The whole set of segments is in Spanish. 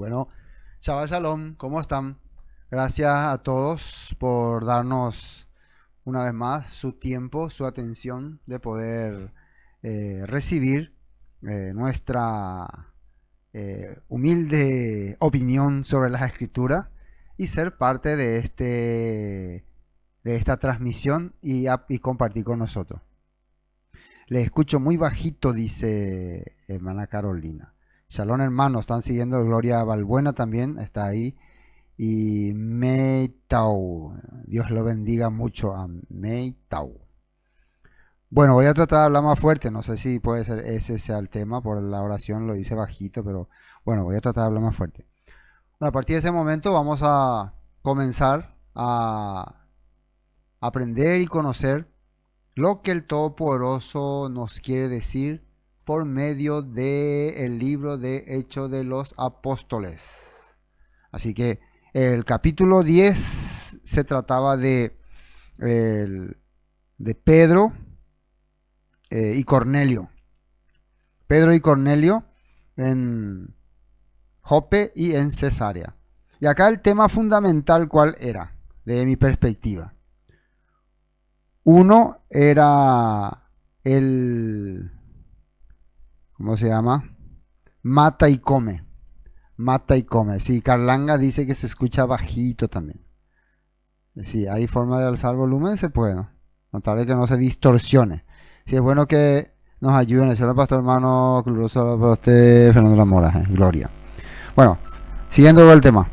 Bueno, Shabbat Shalom, ¿cómo están? Gracias a todos por darnos una vez más su tiempo, su atención de poder recibir nuestra humilde opinión sobre las escrituras y ser parte de esta transmisión y compartir con nosotros. Le escucho muy bajito, dice hermana Carolina. Shalom, hermano, están siguiendo Gloria Balbuena también, está ahí. Y Meitau, Dios lo bendiga mucho a Meitau. Bueno, voy a tratar de hablar más fuerte, no sé si puede ser ese sea el tema, por la oración lo dice bajito, pero bueno, voy a tratar de hablar más fuerte. Bueno, a partir de ese momento vamos a comenzar a aprender y conocer lo que el Todopoderoso nos quiere decir por medio del libro de Hechos de los Apóstoles. Así que el capítulo 10 se trataba de Pedro y Cornelio. Pedro y Cornelio en Jope y en Cesarea. Y acá el tema fundamental, ¿cuál era? De mi perspectiva. Uno era ¿cómo se llama? Mata y come. Mata y come. Sí, Carlanga dice que se escucha bajito también. Si hay forma de alzar volumen, se puede, ¿no? Notarle que no se distorsione. Si es bueno que nos ayuden. El señor pastor hermano Cluroso para usted, Fernando Lamora. Gloria. Bueno, siguiendo con el tema.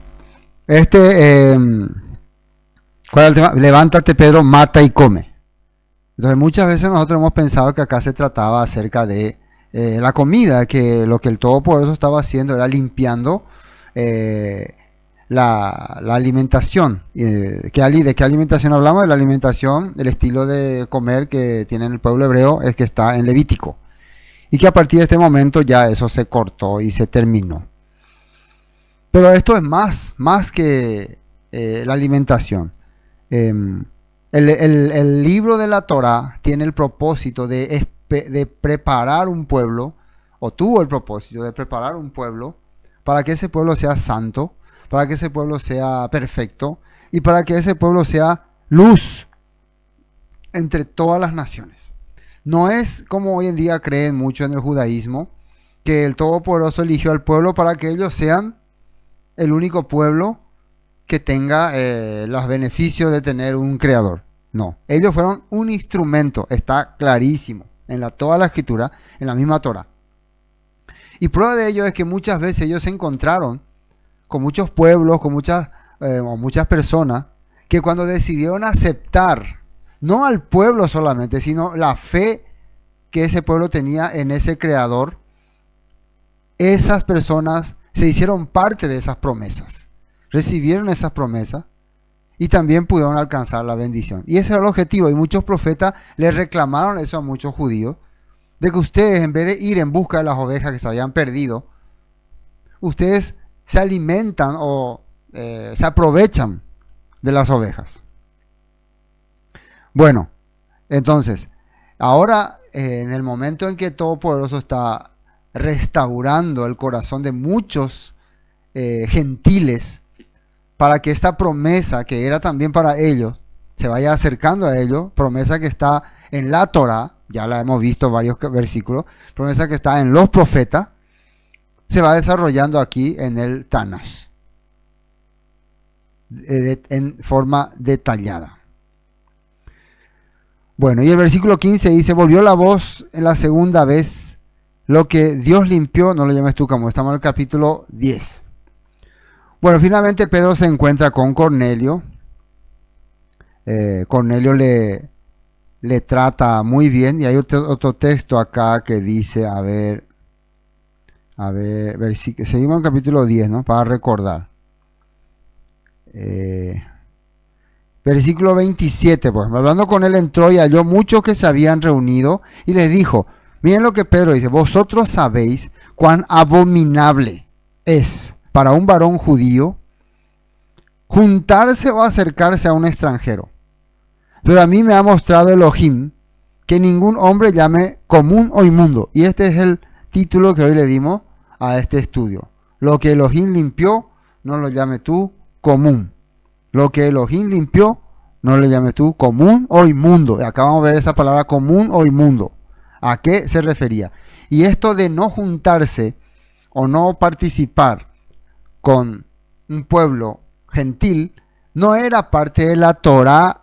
¿Cuál es el tema? Levántate, Pedro, mata y come. Entonces muchas veces nosotros hemos pensado que acá se trataba acerca de la comida, que lo que el Todopoderoso estaba haciendo era limpiando la alimentación. ¿De qué alimentación hablamos? De la alimentación, el estilo de comer que tiene el pueblo hebreo es que está en Levítico. Y que a partir de este momento ya eso se cortó y se terminó. Pero esto es más que la alimentación. El libro de la Torá tiene el propósito de preparar un pueblo, o tuvo el propósito de preparar un pueblo para que ese pueblo sea santo, para que ese pueblo sea perfecto y para que ese pueblo sea luz entre todas las naciones. No es como hoy en día creen mucho en el judaísmo, que el Todopoderoso eligió al pueblo para que ellos sean el único pueblo que tenga los beneficios de tener un creador. No, ellos fueron un instrumento, está clarísimo en toda la escritura, en la misma Torah. Y prueba de ello es que muchas veces ellos se encontraron con muchos pueblos, con muchas personas, que cuando decidieron aceptar, no al pueblo solamente, sino la fe que ese pueblo tenía en ese creador, esas personas se hicieron parte de esas promesas, recibieron esas promesas y también pudieron alcanzar la bendición. Y ese era el objetivo. Y muchos profetas le reclamaron eso a muchos judíos, de que ustedes, en vez de ir en busca de las ovejas que se habían perdido, ustedes se alimentan o se aprovechan de las ovejas. Bueno, entonces, ahora en el momento en que Todopoderoso está restaurando el corazón de muchos gentiles, para que esta promesa que era también para ellos se vaya acercando a ellos, promesa que está en la Torah, ya la hemos visto varios versículos, promesa que está en los profetas, se va desarrollando aquí en el Tanash, en forma detallada. Bueno, y el versículo 15 dice, volvió la voz en la segunda vez, lo que Dios limpió, no lo llames tú, como estamos en el capítulo 10. Bueno, finalmente Pedro se encuentra con Cornelio. Cornelio le trata muy bien. Y hay otro texto acá que dice, seguimos en el capítulo 10, ¿no? Para recordar. Versículo 27, pues, hablando con él entró y halló muchos que se habían reunido y les dijo, miren lo que Pedro dice, vosotros sabéis cuán abominable es para un varón judío juntarse o acercarse a un extranjero. Pero a mí me ha mostrado Elohim que ningún hombre llame común o inmundo. Y este es el título que hoy le dimos a este estudio. Lo que Elohim limpió, no lo llames tú común. Lo que Elohim limpió, no lo llames tú común o inmundo. Acá vamos a ver esa palabra común o inmundo. ¿A qué se refería? Y esto de no juntarse o no participar con un pueblo gentil no era parte de la Torá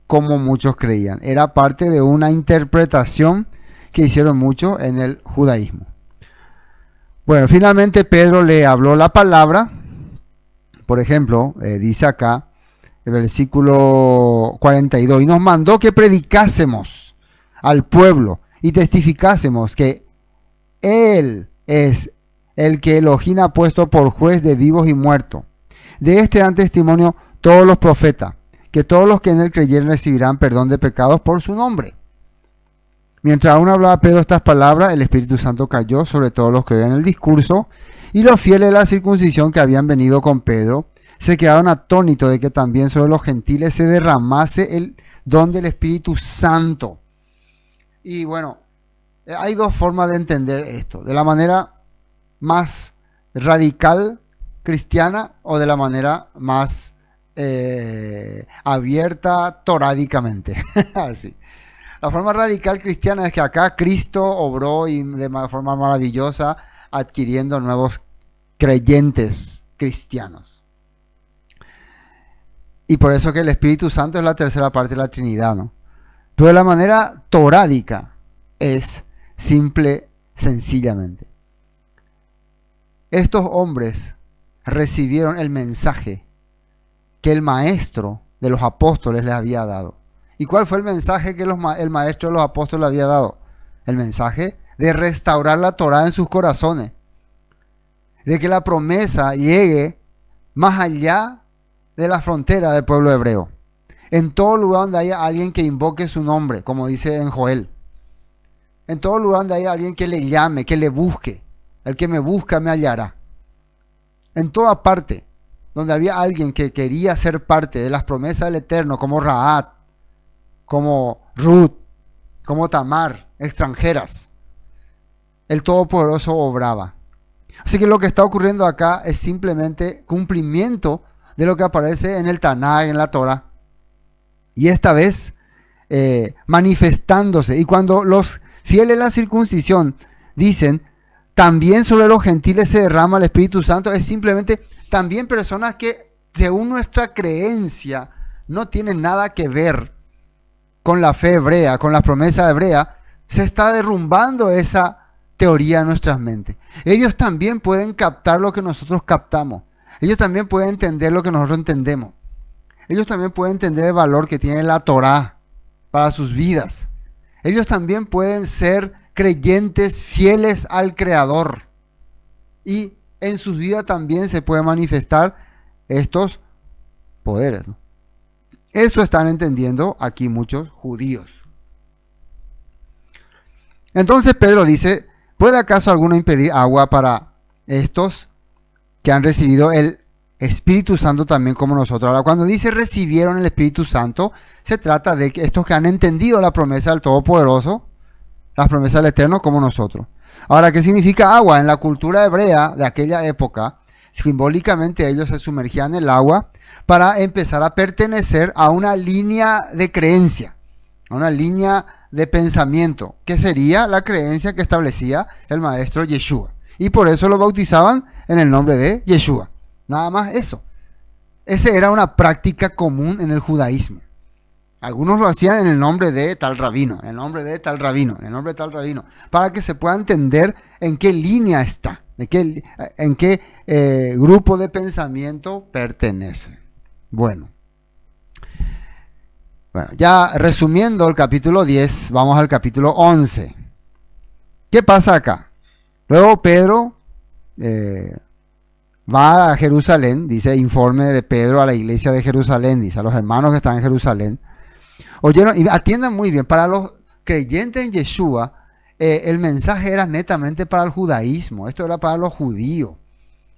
como muchos creían. Era parte de una interpretación que hicieron muchos en el judaísmo. Bueno, finalmente Pedro le habló la palabra. Por ejemplo, dice acá el versículo 42, y nos mandó que predicásemos al pueblo y testificásemos que Él es el que Elohim ha puesto por juez de vivos y muertos. De este dan testimonio todos los profetas, que todos los que en él creyeren recibirán perdón de pecados por su nombre. Mientras aún hablaba Pedro estas palabras, el Espíritu Santo cayó sobre todos los que oían el discurso, y los fieles de la circuncisión que habían venido con Pedro se quedaron atónitos de que también sobre los gentiles se derramase el don del Espíritu Santo. Y bueno, hay dos formas de entender esto: de la manera más radical cristiana o de la manera más abierta torádicamente. Así. La forma radical cristiana es que acá Cristo obró y de forma maravillosa adquiriendo nuevos creyentes cristianos. Y por eso que el Espíritu Santo es la tercera parte de la Trinidad, ¿no? Pero de la manera torádica es simple, sencillamente. Estos hombres recibieron el mensaje que el maestro de los apóstoles les había dado. ¿Y cuál fue el mensaje que el maestro de los apóstoles le había dado? El mensaje de restaurar la Torá en sus corazones. De que la promesa llegue más allá de la frontera del pueblo hebreo. En todo lugar donde haya alguien que invoque su nombre, como dice en Joel. En todo lugar donde haya alguien que le llame, que le busque. El que me busca me hallará. En toda parte donde había alguien que quería ser parte de las promesas del Eterno, como Rahat, como Ruth, como Tamar, extranjeras, el Todopoderoso obraba. Así que lo que está ocurriendo acá es simplemente cumplimiento de lo que aparece en el Tanaj, en la Torah. Y esta vez manifestándose. Y cuando los fieles de la circuncisión dicen, también sobre los gentiles se derrama el Espíritu Santo, es simplemente también personas que según nuestra creencia no tienen nada que ver con la fe hebrea, con la promesa hebrea. Se está derrumbando esa teoría en nuestras mentes. Ellos también pueden captar lo que nosotros captamos. Ellos también pueden entender lo que nosotros entendemos. Ellos también pueden entender el valor que tiene la Torá para sus vidas. Ellos también pueden ser creyentes fieles al Creador. Y en sus vidas también se pueden manifestar estos poderes, ¿no? Eso están entendiendo aquí muchos judíos. Entonces Pedro dice, ¿puede acaso alguno impedir agua para estos que han recibido el Espíritu Santo también como nosotros? Ahora, cuando dice recibieron el Espíritu Santo, se trata de que estos que han entendido la promesa del Todopoderoso, las promesas del Eterno como nosotros. Ahora, ¿qué significa agua? En la cultura hebrea de aquella época, simbólicamente ellos se sumergían en el agua para empezar a pertenecer a una línea de creencia, a una línea de pensamiento, que sería la creencia que establecía el maestro Yeshua. Y por eso lo bautizaban en el nombre de Yeshua. Nada más eso. Esa era una práctica común en el judaísmo. Algunos lo hacían en el nombre de tal rabino, en el nombre de tal rabino, en el nombre de tal rabino, para que se pueda entender en qué línea está, en qué grupo de pensamiento pertenece. Bueno, ya resumiendo el capítulo 10, vamos al capítulo 11. ¿Qué pasa acá? Luego Pedro va a Jerusalén, dice informe de Pedro a la iglesia de Jerusalén, dice a los hermanos que están en Jerusalén. Oyeron, y atiendan muy bien, para los creyentes en Yeshua, el mensaje era netamente para el judaísmo, esto era para los judíos,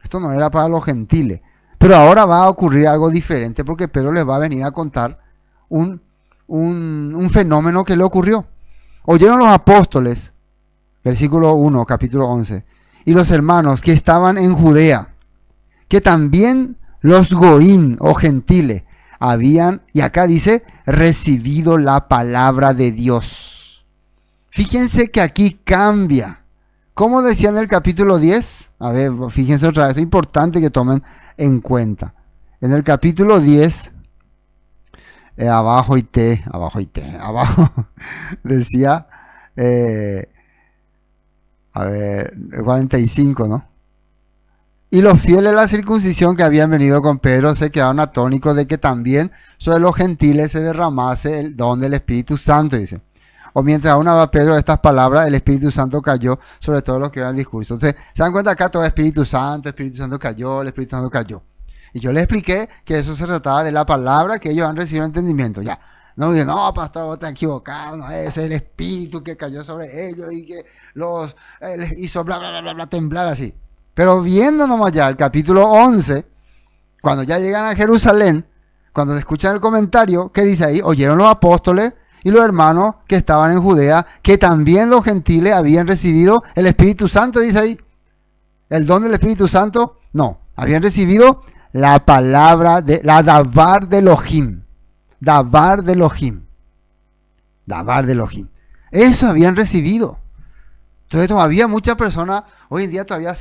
esto no era para los gentiles. Pero ahora va a ocurrir algo diferente porque Pedro les va a venir a contar un fenómeno que le ocurrió. Oyeron los apóstoles, versículo 1, capítulo 11, y los hermanos que estaban en Judea, que también los goín o gentiles habían, y acá dice, recibido la palabra de Dios. Fíjense que aquí cambia. ¿Cómo decía en el capítulo 10? A ver, fíjense otra vez, es importante que tomen en cuenta. En el capítulo 10, abajo decía, a ver, 45, ¿no? Y los fieles de la circuncisión que habían venido con Pedro se quedaron atónicos de que también sobre los gentiles se derramase el don del Espíritu Santo, dice. O mientras aún hablaba Pedro estas palabras, el Espíritu Santo cayó sobre todos los que eran el discurso. Entonces, ¿se dan cuenta acá? Todo Espíritu Santo cayó, el Espíritu Santo cayó. Y yo les expliqué que eso se trataba de la palabra que ellos han recibido entendimiento. Ya, no digan, no, pastor, vos estás equivocado, no, ese es el Espíritu que cayó sobre ellos y que los les hizo bla, bla, bla, bla, bla, temblar así. Pero viendo nomás ya el capítulo 11, cuando ya llegan a Jerusalén, cuando escuchan el comentario, ¿qué dice ahí? Oyeron los apóstoles y los hermanos que estaban en Judea, que también los gentiles habían recibido el Espíritu Santo, dice ahí. ¿El don del Espíritu Santo? No, habían recibido la palabra, la Dabar de Elohim. Dabar de Elohim. Dabar de Elohim. Eso habían recibido. Entonces todavía muchas personas, hoy en día todavía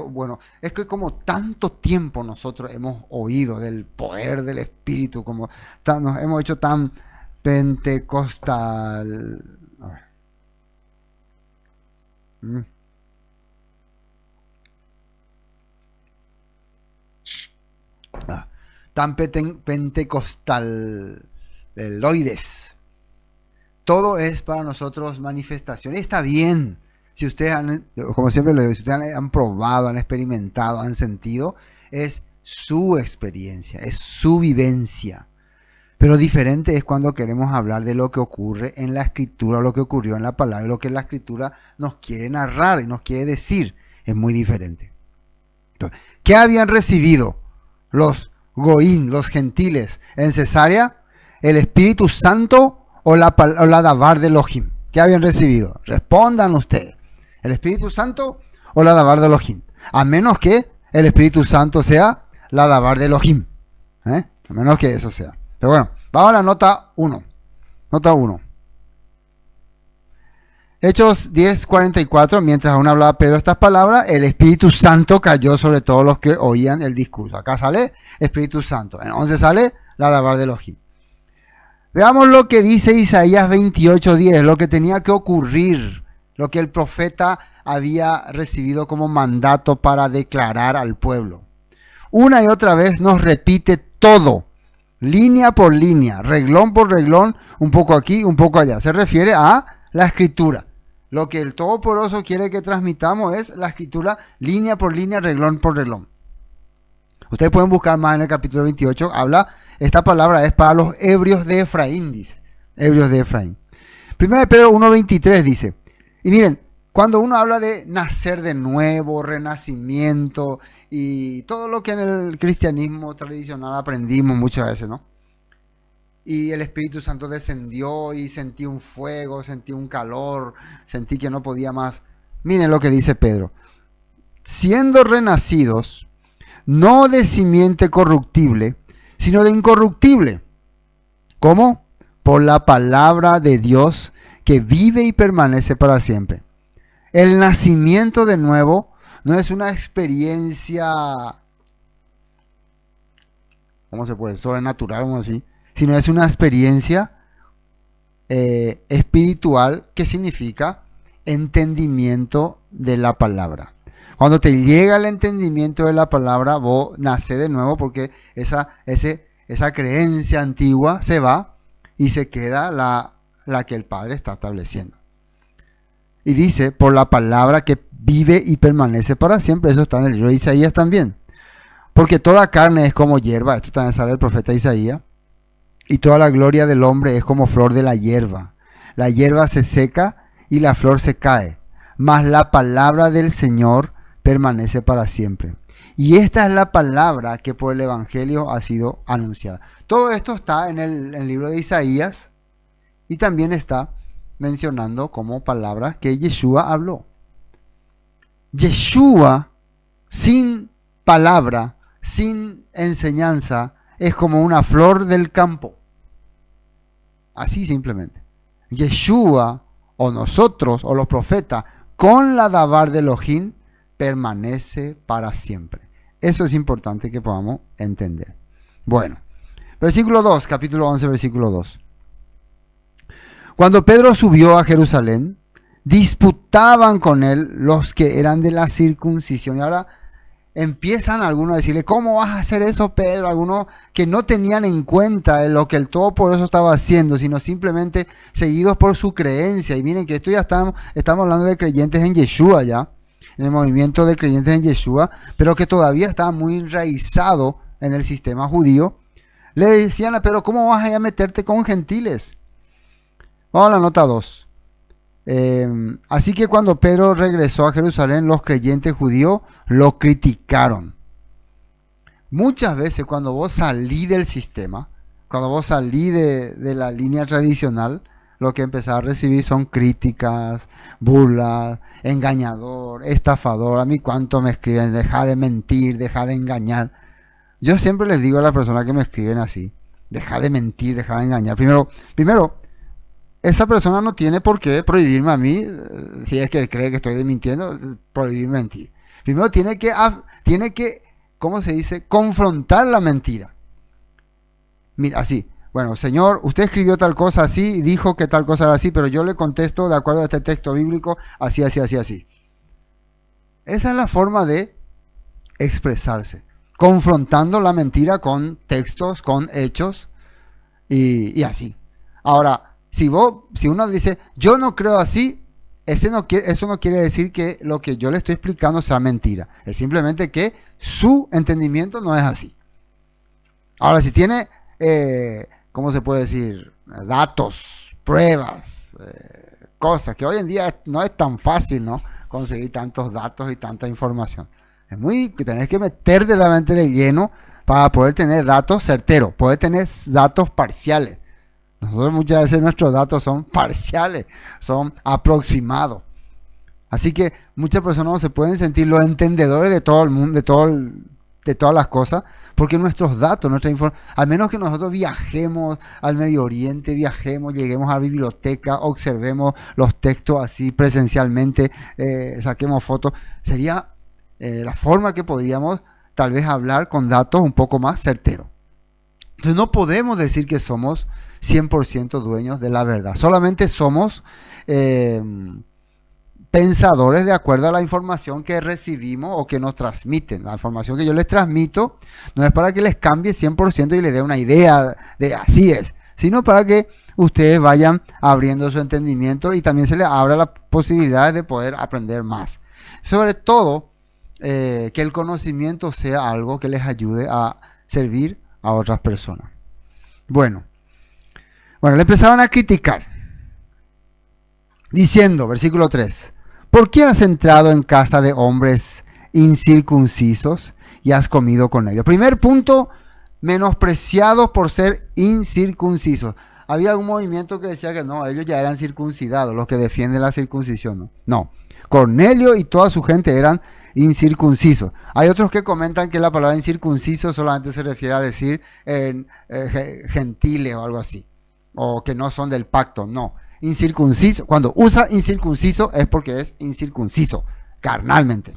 bueno, es que como tanto tiempo nosotros hemos oído del poder del Espíritu, como nos hemos hecho tan pentecostal. A ver. Tan pentecostal, loides. Todo es para nosotros manifestación. Está bien. Si ustedes han, como siempre le digo, si ustedes han probado, han experimentado, han sentido, es su experiencia, es su vivencia. Pero diferente es cuando queremos hablar de lo que ocurre en la Escritura, lo que ocurrió en la palabra, lo que la Escritura nos quiere narrar y nos quiere decir. Es muy diferente. Entonces, ¿qué habían recibido los goín, los gentiles en Cesarea? ¿El Espíritu Santo o la Dabar de Elohim? ¿Qué habían recibido? Respondan ustedes. ¿El Espíritu Santo o la Dabar de Elohim? A menos que el Espíritu Santo sea la Dabar de Elohim. A menos que eso sea. Pero bueno, vamos a la nota 1. Nota 1. Hechos 10:44, mientras aún hablaba Pedro estas palabras, el Espíritu Santo cayó sobre todos los que oían el discurso. Acá sale Espíritu Santo. En 11 sale la Dabar de Elohim. Veamos lo que dice Isaías 28:10, lo que tenía que ocurrir, lo que el profeta había recibido como mandato para declarar al pueblo. Una y otra vez nos repite todo, línea por línea, reglón por reglón, un poco aquí, un poco allá. Se refiere a la Escritura. Lo que el Todopoderoso quiere que transmitamos es la Escritura, línea por línea, reglón por reglón. Ustedes pueden buscar más en el capítulo 28, esta palabra es para los ebrios de Efraín, dice. Ebrios de Efraín. 1 Pedro 1:23 dice, y miren, cuando uno habla de nacer de nuevo, renacimiento y todo lo que en el cristianismo tradicional aprendimos muchas veces, ¿no? Y el Espíritu Santo descendió y sentí un fuego, sentí un calor, sentí que no podía más. Miren lo que dice Pedro. Siendo renacidos, no de simiente corruptible, sino de incorruptible. ¿Cómo? Por la palabra de Dios que vive y permanece para siempre. El nacimiento de nuevo no es una experiencia, ¿cómo se puede? Sobrenatural, como así, sino es una experiencia espiritual que significa entendimiento de la palabra. Cuando te llega el entendimiento de la palabra, vos nacés de nuevo porque esa creencia antigua se va y se queda la que el Padre está estableciendo. Y dice, por la palabra que vive y permanece para siempre. Eso está en el libro de Isaías también. Porque toda carne es como hierba. Esto también sale el profeta Isaías. Y toda la gloria del hombre es como flor de la hierba. La hierba se seca y la flor se cae. Mas la palabra del Señor permanece para siempre. Y esta es la palabra que por el Evangelio ha sido anunciada. Todo esto está en el libro de Isaías. Y también está mencionando como palabras que Yeshua habló. Yeshua, sin palabra, sin enseñanza, es como una flor del campo. Así simplemente. Yeshua, o nosotros, o los profetas, con la dabar de Elohim, permanece para siempre. Eso es importante que podamos entender. Bueno, versículo 2, capítulo 11, versículo 2. Cuando Pedro subió a Jerusalén, disputaban con él los que eran de la circuncisión. Y ahora empiezan algunos a decirle, ¿cómo vas a hacer eso, Pedro? Algunos que no tenían en cuenta lo que el Todopoderoso estaba haciendo, sino simplemente seguidos por su creencia. Y miren que esto ya estamos hablando de creyentes en Yeshua ya, en el movimiento de creyentes en Yeshua, pero que todavía estaba muy enraizado en el sistema judío. Le decían a Pedro, ¿cómo vas a ir a meterte con gentiles? Vamos a la nota 2. Así que cuando Pedro regresó a Jerusalén, los creyentes judíos lo criticaron. Muchas veces cuando vos salí del sistema, cuando vos salí de la línea tradicional, lo que empezás a recibir son críticas, burlas, engañador, estafador. A mí cuánto me escriben, deja de mentir, deja de engañar. Yo siempre les digo a las personas que me escriben así, deja de mentir, deja de engañar. Primero, esa persona no tiene por qué prohibirme a mí, si es que cree que estoy mintiendo, prohibir mentir. Primero tiene que, ¿cómo se dice?, confrontar la mentira. Mira, así, bueno, Señor, usted escribió tal cosa así, dijo que tal cosa era así, pero yo le contesto de acuerdo a este texto bíblico, así. Esa es la forma de expresarse, confrontando la mentira con textos, con hechos y así. Ahora, si uno dice, yo no creo así, eso no quiere decir que lo que yo le estoy explicando sea mentira. Es simplemente que su entendimiento no es así. Ahora, si tiene, ¿cómo se puede decir? Datos, pruebas, cosas, que hoy en día no es tan fácil, ¿no?, conseguir tantos datos y tanta información. Tenés que meterte la mente de lleno para poder tener datos certeros, poder tener datos parciales. Nosotros muchas veces nuestros datos son parciales, son aproximados. Así que muchas personas no se pueden sentir los entendedores de todo el mundo, de todas las cosas, porque nuestros datos, nuestra información, al menos que nosotros viajemos al Medio Oriente, lleguemos a la biblioteca, observemos los textos así presencialmente, saquemos fotos, sería la forma que podríamos tal vez hablar con datos un poco más certeros. Entonces no podemos decir que somos 100% dueños de la verdad. Solamente somos pensadores de acuerdo a la información que recibimos o que nos transmiten. La información que yo les transmito no es para que les cambie 100% y les dé una idea de así es, sino para que ustedes vayan abriendo su entendimiento y también se les abra la posibilidad de poder aprender más. Sobre todo, que el conocimiento sea algo que les ayude a servir a otras personas. Bueno, le empezaban a criticar, diciendo, versículo 3, ¿por qué has entrado en casa de hombres incircuncisos y has comido con ellos? Primer punto, menospreciados por ser incircuncisos. Había algún movimiento que decía que no, ellos ya eran circuncidados, los que defienden la circuncisión. No, Cornelio y toda su gente eran incircuncisos. Hay otros que comentan que la palabra incircunciso solamente se refiere a decir gentiles o algo así, o que no son del pacto. No, incircunciso, cuando usa incircunciso es porque es incircunciso carnalmente.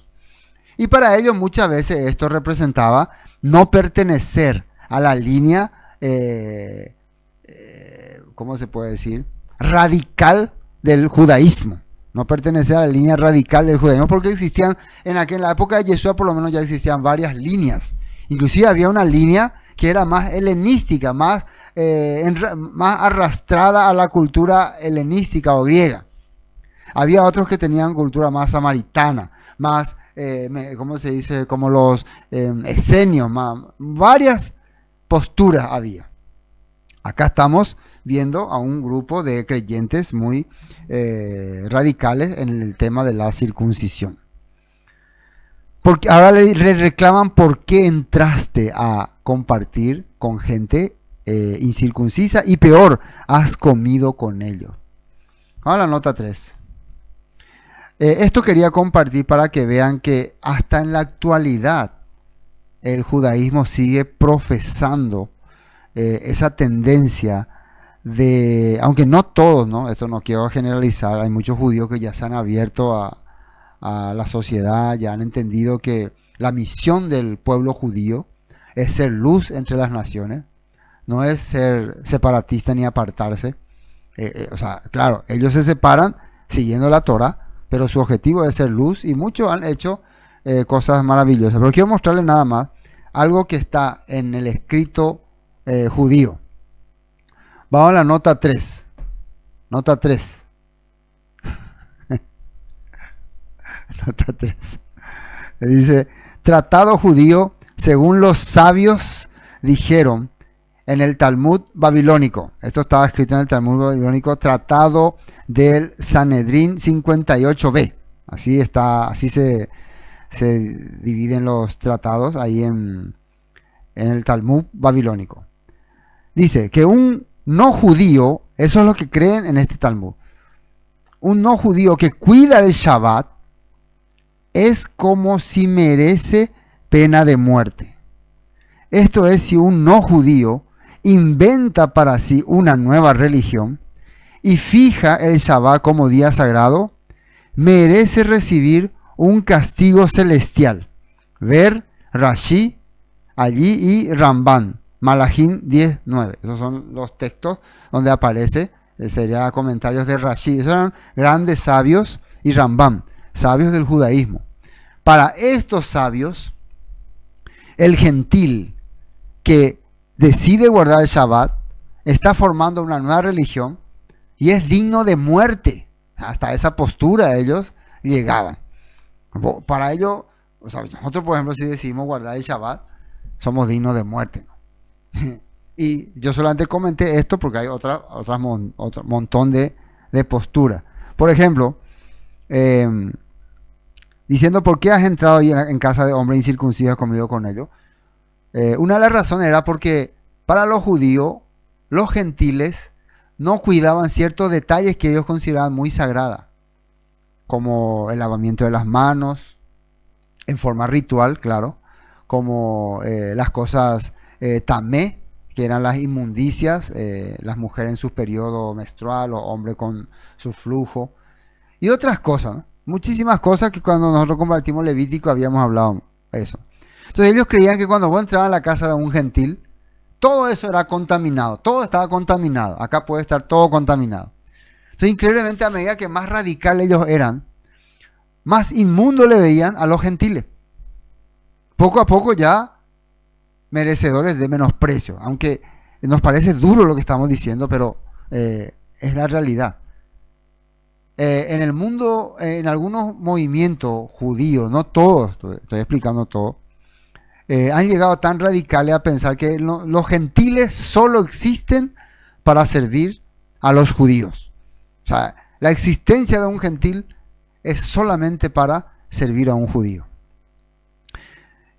Y para ellos muchas veces esto representaba no pertenecer a la línea, ¿cómo se puede decir?, radical del judaísmo. No pertenecer a la línea radical del judaísmo, porque existían, en la época de Yeshua por lo menos ya existían varias líneas. Inclusive había una línea que era más helenística, más arrastrada a la cultura helenística o griega. Había otros que tenían cultura más samaritana, más, ¿cómo se dice?, como los esenios, varias posturas había. Acá estamos viendo a un grupo de creyentes muy radicales en el tema de la circuncisión. Porque ahora le reclaman por qué entraste a compartir con gente incircuncisa y peor, has comido con ellos. Vamos a la nota 3. Esto quería compartir para que vean que hasta en la actualidad el judaísmo sigue profesando esa tendencia de, aunque no todos, ¿no? Esto no quiero generalizar, hay muchos judíos que ya se han abierto a la sociedad, ya han entendido que la misión del pueblo judío es ser luz entre las naciones, no es ser separatista ni apartarse. O sea, claro, ellos se separan siguiendo la Torah, pero su objetivo es ser luz y muchos han hecho cosas maravillosas. Pero quiero mostrarles nada más algo que está en el escrito judío. Vamos a la nota 3. Nota 3. Nota 3. Dice, tratado judío según los sabios dijeron en el Talmud babilónico. Esto estaba escrito en el Talmud babilónico, tratado del Sanedrín 58b. Así está, así se dividen los tratados ahí en el Talmud babilónico. Dice que un no judío, eso es lo que creen en este Talmud, un no judío que cuida el Shabbat es como si merece pena de muerte. Esto es, si un no judío inventa para sí una nueva religión y fija el Shabbat como día sagrado, merece recibir un castigo celestial. Ver Rashi allí y Ramban, Malachim 10:9. Esos son los textos donde aparece, sería comentarios de Rashi. Esos eran grandes sabios y Ramban, sabios del judaísmo. Para estos sabios, el gentil que decide guardar el Shabbat está formando una nueva religión y es digno de muerte. Hasta esa postura ellos llegaban. Para ellos, o sea, nosotros por ejemplo si decidimos guardar el Shabbat, somos dignos de muerte, ¿no? Y yo solamente comenté esto porque hay otro montón de posturas. Por ejemplo, diciendo por qué has entrado en casa de hombre incircunciso y has comido con ellos. Una de las razones era porque para los judíos, los gentiles no cuidaban ciertos detalles que ellos consideraban muy sagrados, como el lavamiento de las manos, en forma ritual, claro, como las cosas tamé, que eran las inmundicias, las mujeres en su periodo menstrual o hombres con su flujo, y otras cosas, ¿no? Muchísimas cosas que cuando nosotros compartimos Levítico habíamos hablado eso. Entonces ellos creían que cuando vos entrabas a la casa de un gentil, todo eso era contaminado, todo estaba contaminado, acá puede estar todo contaminado. Entonces increíblemente a medida que más radicales ellos eran, más inmundo le veían a los gentiles. Poco a poco ya merecedores de menosprecio, aunque nos parece duro lo que estamos diciendo, pero es la realidad. En el mundo, en algunos movimientos judíos, no todos, estoy explicando todo, han llegado tan radicales a pensar que los gentiles solo existen para servir a los judíos. O sea, la existencia de un gentil es solamente para servir a un judío.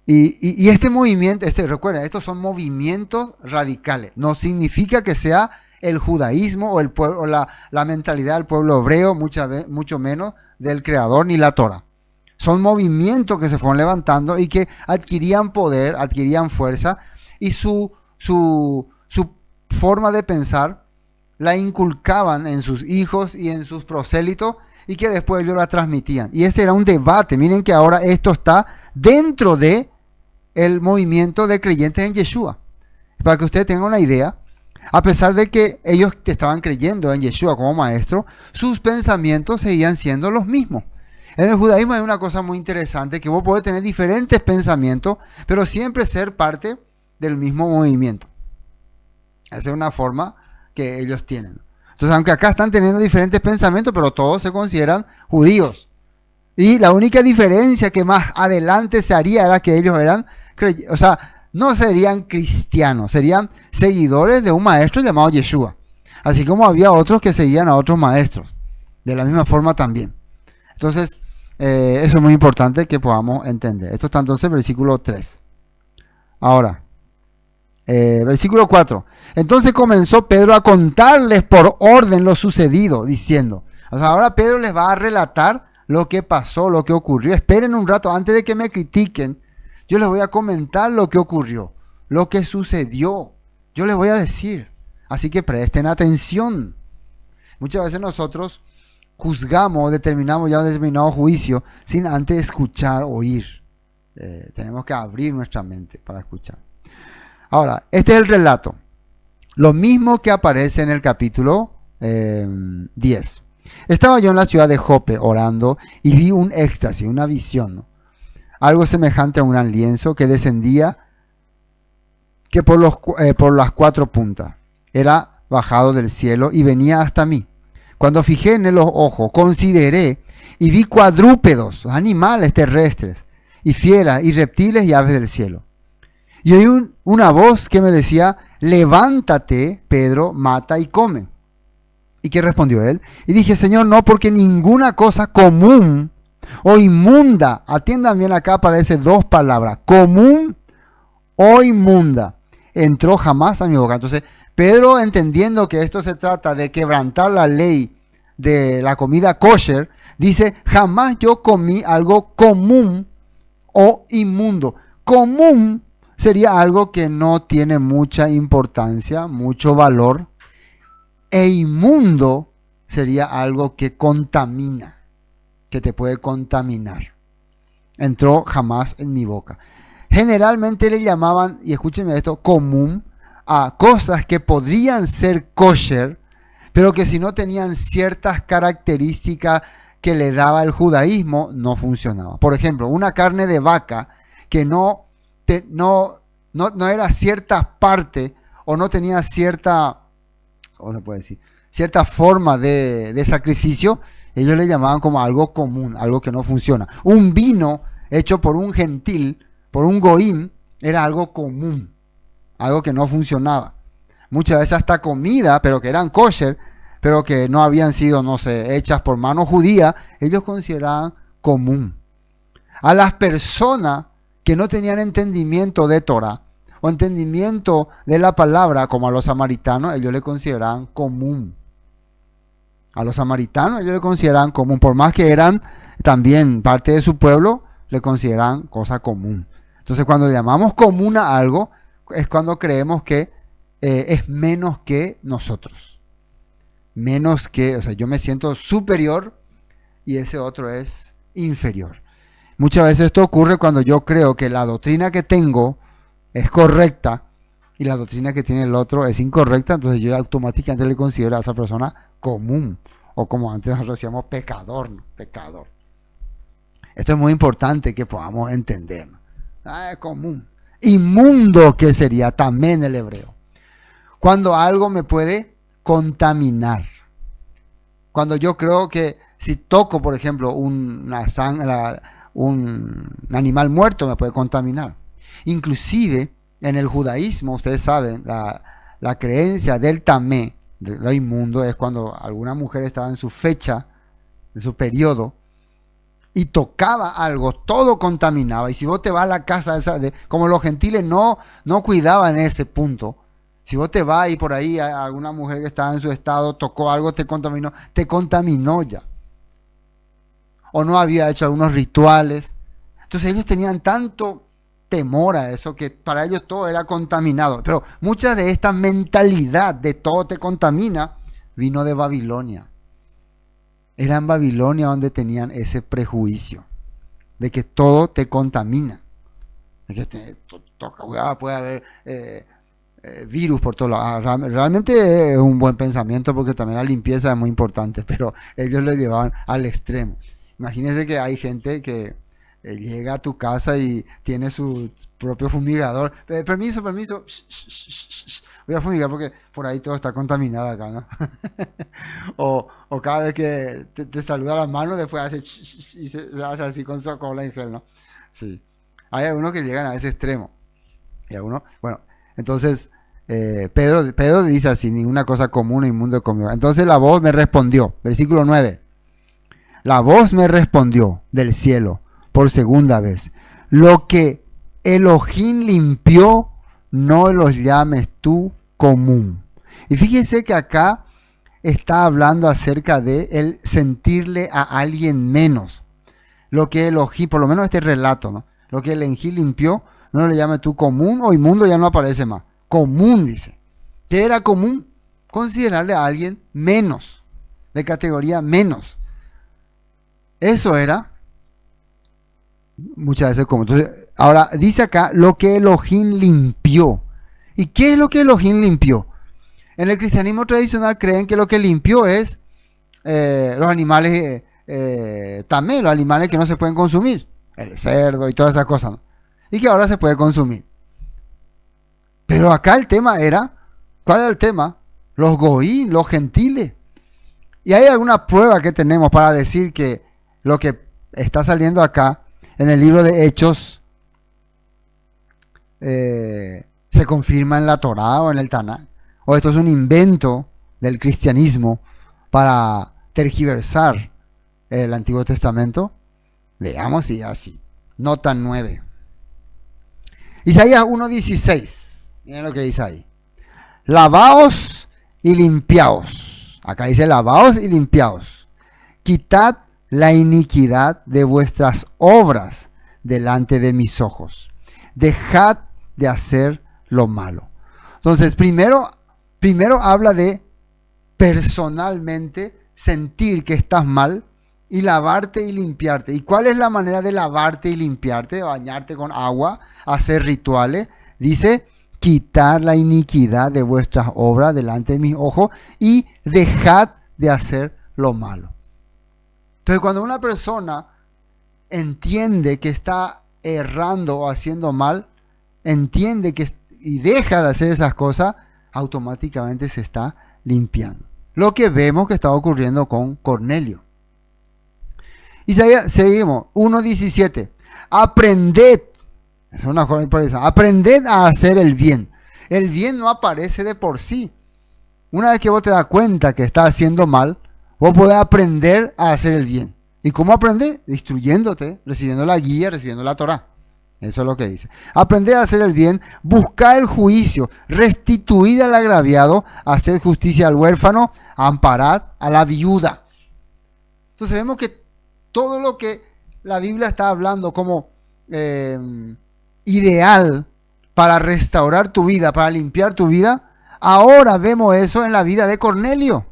Y este movimiento, recuerden, estos son movimientos radicales. No significa que sea el judaísmo o el pueblo, o la mentalidad del pueblo hebreo, mucho menos del creador ni la Torah. Son movimientos que se fueron levantando y que adquirían poder, adquirían fuerza, y su forma de pensar la inculcaban en sus hijos y en sus prosélitos, y que después ellos la transmitían. Y este era un debate. Miren que ahora esto está dentro de el movimiento de creyentes en Yeshua. Para que ustedes tengan una idea, a pesar de que ellos estaban creyendo en Yeshua como maestro, sus pensamientos seguían siendo los mismos. En el judaísmo hay una cosa muy interesante, que vos podés tener diferentes pensamientos, pero siempre ser parte del mismo movimiento. Esa es una forma que ellos tienen. Entonces, aunque acá están teniendo diferentes pensamientos, pero todos se consideran judíos. Y la única diferencia que más adelante se haría era que ellos eran, o sea, no serían cristianos, serían seguidores de un maestro llamado Yeshua. Así como había otros que seguían a otros maestros. De la misma forma también. Entonces, eso es muy importante que podamos entender. Esto está entonces en versículo 3. Ahora, versículo 4. Entonces comenzó Pedro a contarles por orden lo sucedido, diciendo. O sea, ahora Pedro les va a relatar lo que pasó, lo que ocurrió. Esperen un rato antes de que me critiquen. Yo les voy a comentar lo que ocurrió, lo que sucedió. Yo les voy a decir. Así que presten atención. Muchas veces nosotros juzgamos, determinamos ya un determinado juicio sin antes escuchar, oír. Tenemos que abrir nuestra mente para escuchar. Ahora, este es el relato. Lo mismo que aparece en el capítulo 10. Estaba yo en la ciudad de Jope orando y vi un éxtasis, una visión, ¿no? Algo semejante a un gran lienzo que descendía que por las cuatro puntas. Era bajado del cielo y venía hasta mí. Cuando fijé en los ojos, consideré y vi cuadrúpedos, animales terrestres, y fieras, y reptiles y aves del cielo. Y oí una voz que me decía, levántate, Pedro, mata y come. ¿Y qué respondió él? Y dije, Señor, no, porque ninguna cosa común o inmunda, atiendan bien acá, aparece dos palabras, común o inmunda, entró jamás a mi boca. Entonces, Pedro, entendiendo que esto se trata de quebrantar la ley de la comida kosher, dice, jamás yo comí algo común o inmundo. Común sería algo que no tiene mucha importancia, mucho valor, e inmundo sería algo que contamina, que te puede contaminar. Entró jamás en mi boca. Generalmente le llamaban, y escúchenme esto, común a cosas que podrían ser kosher, pero que si no tenían ciertas características que le daba el judaísmo, no funcionaba. Por ejemplo, una carne de vaca que no era cierta parte o no tenía cierta, ¿cómo se puede decir? Cierta forma de sacrificio, ellos le llamaban como algo común, algo que no funciona. Un vino hecho por un gentil, por un goim, era algo común, algo que no funcionaba. Muchas veces hasta comida, pero que eran kosher, pero que no habían sido, no sé, hechas por mano judía, ellos consideraban común. A las personas que no tenían entendimiento de Torah o entendimiento de la palabra, como a los samaritanos, ellos le consideraban común. A los samaritanos ellos le consideraban común, por más que eran también parte de su pueblo, le consideraban cosa común. Entonces, cuando llamamos común a algo, es cuando creemos que es menos que nosotros. Menos que, o sea, yo me siento superior y ese otro es inferior. Muchas veces esto ocurre cuando yo creo que la doctrina que tengo es correcta y la doctrina que tiene el otro es incorrecta, entonces yo automáticamente le considero a esa persona común, o como antes nosotros decíamos, pecador, ¿no? Pecador. Esto es muy importante que podamos entender, ¿no? Es común. Inmundo, que sería también el hebreo. Cuando algo me puede contaminar. Cuando yo creo que si toco, por ejemplo, un animal muerto me puede contaminar. Inclusive en el judaísmo, ustedes saben, la creencia del tamé, de lo inmundo, es cuando alguna mujer estaba en su fecha, en su periodo, y tocaba algo, todo contaminaba. Y si vos te vas a la casa, como los gentiles no cuidaban ese punto, si vos te vas y por ahí alguna mujer que estaba en su estado tocó algo, te contaminó ya. O no había hecho algunos rituales. Entonces ellos tenían tanto temor a eso que para ellos todo era contaminado. Pero mucha de esta mentalidad de todo te contamina vino de Babilonia. Era en Babilonia donde tenían ese prejuicio de que todo te contamina. De que puede haber virus por todos lados. Realmente es un buen pensamiento porque también la limpieza es muy importante, pero ellos lo llevaban al extremo. Imagínense que hay gente que llega a tu casa y tiene su propio fumigador. Permiso. Voy a fumigar porque por ahí todo está contaminado acá, ¿no? o cada vez que te saluda la mano, después hace y se hace así con su cola en gel, ¿no? Sí. Hay algunos que llegan a ese extremo. Y algunos, bueno, entonces Pedro dice así, ninguna cosa común o inmundo conmigo. Entonces la voz me respondió, versículo 9. La voz me respondió del cielo por segunda vez. Lo que Elohim limpió, no los llames tú común. Y fíjense que acá está hablando acerca de el sentirle a alguien menos. Lo que Elohim, por lo menos este relato, ¿no? Lo que el Elohim limpió, no le llame tú común o inmundo, ya no aparece más. Común, dice. ¿Qué era común? Considerarle a alguien menos, de categoría menos. Eso era muchas veces común. Entonces, ahora dice acá lo que Elohim limpió. ¿Y qué es lo que Elohim limpió? En el cristianismo tradicional creen que lo que limpió es los animales tamé, los animales que no se pueden consumir, el cerdo y todas esas cosas, ¿no? Y que ahora se puede consumir. Pero acá el tema era, ¿cuál era el tema? Los goín, los gentiles. Y hay alguna prueba que tenemos para decir que lo que está saliendo acá en el libro de Hechos se confirma en la Torá o en el Tanaj, o esto es un invento del cristianismo para tergiversar el Antiguo Testamento. Veamos y así. Nota 9. Isaías 1:16. Miren lo que dice ahí. Lavaos y limpiaos. Acá dice lavaos y limpiaos. Quitad la iniquidad de vuestras obras delante de mis ojos. Dejad de hacer lo malo. Entonces, primero habla de personalmente sentir que estás mal y lavarte y limpiarte. ¿Y cuál es la manera de lavarte y limpiarte? Bañarte con agua, hacer rituales. Dice, quitar la iniquidad de vuestras obras delante de mis ojos y dejad de hacer lo malo. Entonces, cuando una persona entiende que está errando o haciendo mal, entiende que y deja de hacer esas cosas, automáticamente se está limpiando. Lo que vemos que está ocurriendo con Cornelio. Isaías, seguimos, 1:17. Aprended, es una cosa importante, aprended a hacer el bien. El bien no aparece de por sí. Una vez que vos te das cuenta que estás haciendo mal, vos podés aprender a hacer el bien. ¿Y cómo aprender? Instruyéndote, recibiendo la guía, recibiendo la Torá. Eso es lo que dice. Aprended a hacer el bien, buscad el juicio, restituid al agraviado, haced justicia al huérfano, amparad a la viuda. Entonces vemos que todo lo que la Biblia está hablando como ideal para restaurar tu vida, para limpiar tu vida, ahora vemos eso en la vida de Cornelio.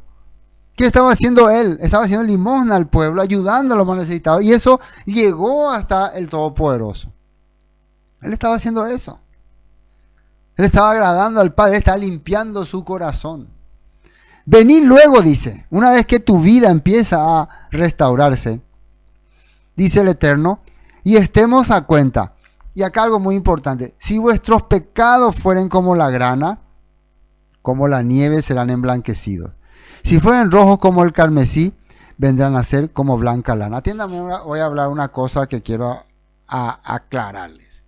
¿Qué estaba haciendo él? Estaba haciendo limosna al pueblo, ayudando a los más necesitados, y eso llegó hasta el Todopoderoso. Él estaba haciendo eso. Él estaba agradando al Padre, él estaba limpiando su corazón. Venid luego, dice, una vez que tu vida empieza a restaurarse, dice el Eterno, y estemos a cuenta. Y acá algo muy importante, si vuestros pecados fueren como la grana, como la nieve serán emblanquecidos. Si fueren rojos como el carmesí, vendrán a ser como blanca lana. Atiéndame, voy a hablar una cosa que quiero aclararles.